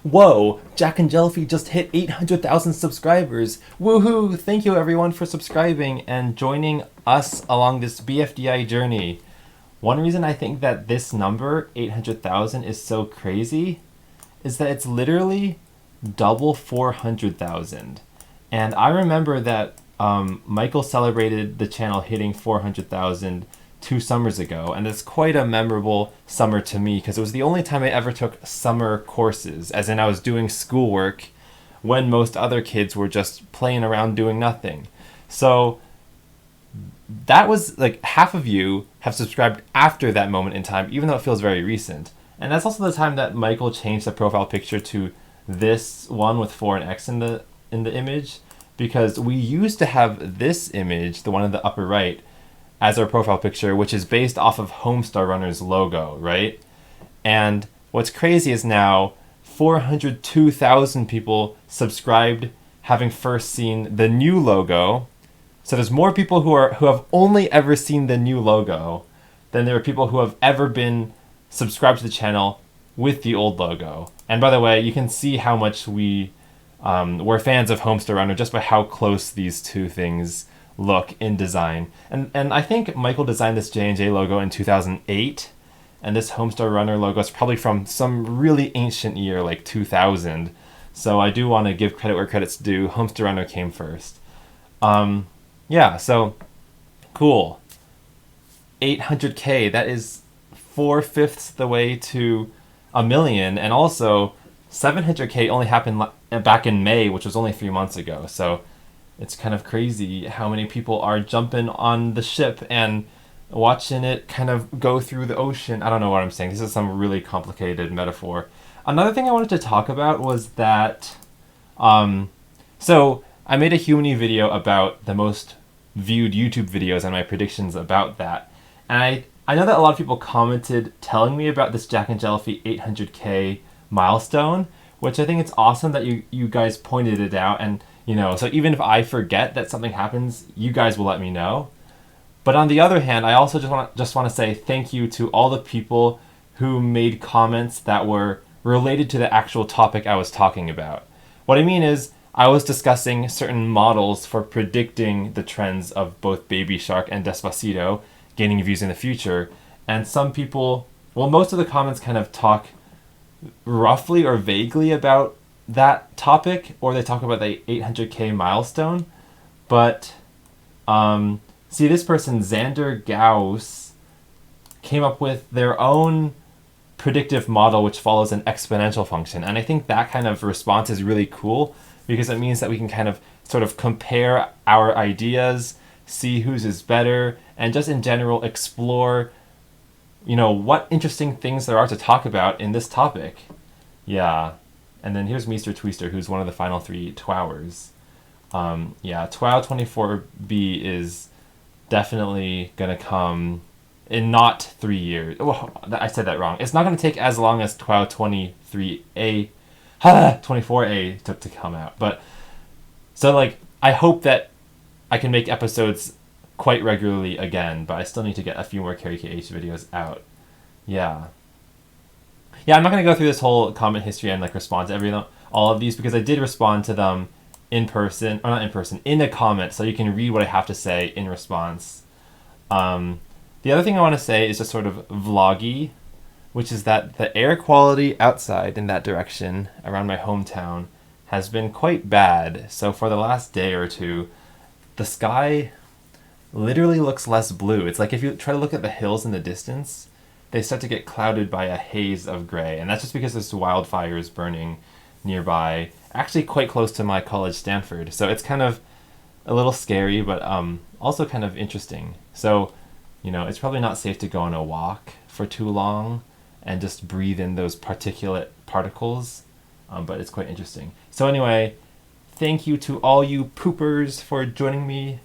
Whoa, Jacknjellify just hit 800,000 subscribers. Woohoo! Thank you everyone for subscribing and joining us along this BFDI journey. One reason I think that this number, 800,000, is so crazy is that it's literally double 400,000. And I remember that Michael celebrated the channel hitting 400,000 2 summers ago, and it's quite a memorable summer to me because it was the only time I ever took summer courses, as in I was doing schoolwork when most other kids were just playing around doing nothing. So that was like half of you have subscribed after that moment in time, even though it feels very recent. And that's also the time that Michael changed the profile picture to this one with 4 and X in the image, because we used to have this image, the one in the upper right, as our profile picture, which is based off of Homestar Runner's logo, right? And what's crazy is now 402,000 people subscribed having first seen the new logo. So there's more people who have only ever seen the new logo than there are people who have ever been subscribed to the channel with the old logo. And by the way, you can see how much we're fans of Homestar Runner just by how close these two things look in design. And I think Michael designed this J&J logo in 2008, and this Homestar Runner logo is probably from some really ancient year, like 2000. So I do want to give credit where credit's due. Homestar Runner came first. Yeah, so cool. 800K, that is 4/5 the way to 1,000,000, and also 700K only happened back in May, which was only 3 months ago. So it's kind of crazy how many people are jumping on the ship and watching it kind of go through the ocean. I don't know what I'm saying. This is some really complicated metaphor. Another thing I wanted to talk about was that, so I made a Humany video about the most viewed YouTube videos and my predictions about that. And I know that a lot of people commented telling me about this Jacknjellify 800K milestone, which I think it's awesome that you guys pointed it out. And so even if I forget that something happens, you guys will let me know. But on the other hand, I also just want to say thank you to all the people who made comments that were related to the actual topic I was talking about. What I mean is, I was discussing certain models for predicting the trends of both Baby Shark and Despacito gaining views in the future. And some people, well, most of the comments kind of talk roughly or vaguely about that topic, or they talk about the 800K milestone. But see, this person, Xander Gauss, came up with their own predictive model which follows an exponential function. And I think that kind of response is really cool because it means that we can kind of sort of compare our ideas, see whose is better, and just in general explore what interesting things there are to talk about in this topic. Yeah. And then here's Mr. Twister, who's one of the final 3 twowers. Yeah, TWOW 24B is definitely going to come in not 3 years. Oh, I said that wrong. It's not going to take as long as TWOW 23A, 24A took to come out. But so I hope that I can make episodes quite regularly again, but I still need to get a few more Cary KH videos out. Yeah. Yeah, I'm not going to go through this whole comment history and respond to all of these because I did respond to them in person, or not in person, in a comment, so you can read what I have to say in response. The other thing I want to say is just sort of vloggy, which is that the air quality outside in that direction around my hometown has been quite bad. So for the last day or two, the sky literally looks less blue. It's like if you try to look at the hills in the distance, they start to get clouded by a haze of gray. And that's just because there's wildfires burning nearby, actually quite close to my college, Stanford. So it's kind of a little scary, but also kind of interesting. So, it's probably not safe to go on a walk for too long and just breathe in those particulate particles, but it's quite interesting. So anyway, thank you to all you poopers for joining me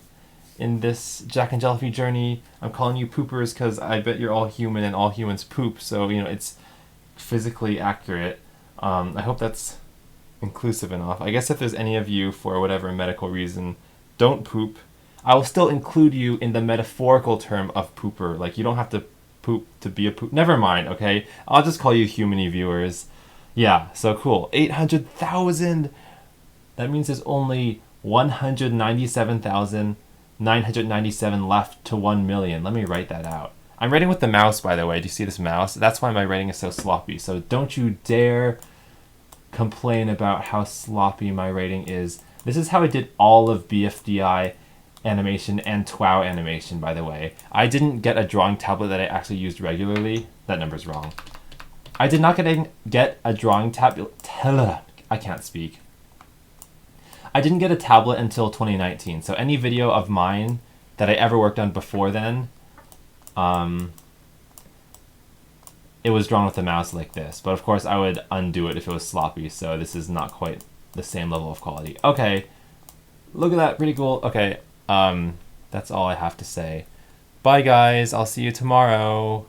in this Jacknjellify journey. I'm calling you poopers because I bet you're all human and all humans poop, so it's physically accurate. I hope that's inclusive enough. I guess if there's any of you, for whatever medical reason, don't poop, I will still include you in the metaphorical term of pooper. You don't have to poop to be a poop. Never mind, okay? I'll just call you Humany viewers. Yeah, so cool. 800,000. That means there's only 197,997 left to 1 million. Let me write that out. I'm writing with the mouse, by the way. Do you see this mouse? That's why my writing is so sloppy. So don't you dare complain about how sloppy my writing is. This is how I did all of BFDI animation and TWOW animation, by the way. I didn't get a drawing tablet that I actually used regularly. That number's wrong. I did not get a drawing tablet. I can't speak. I didn't get a tablet until 2019. So any video of mine that I ever worked on before then, it was drawn with the mouse like this. But of course I would undo it if it was sloppy. So this is not quite the same level of quality. Okay, look at that, pretty cool. Okay, that's all I have to say. Bye guys, I'll see you tomorrow.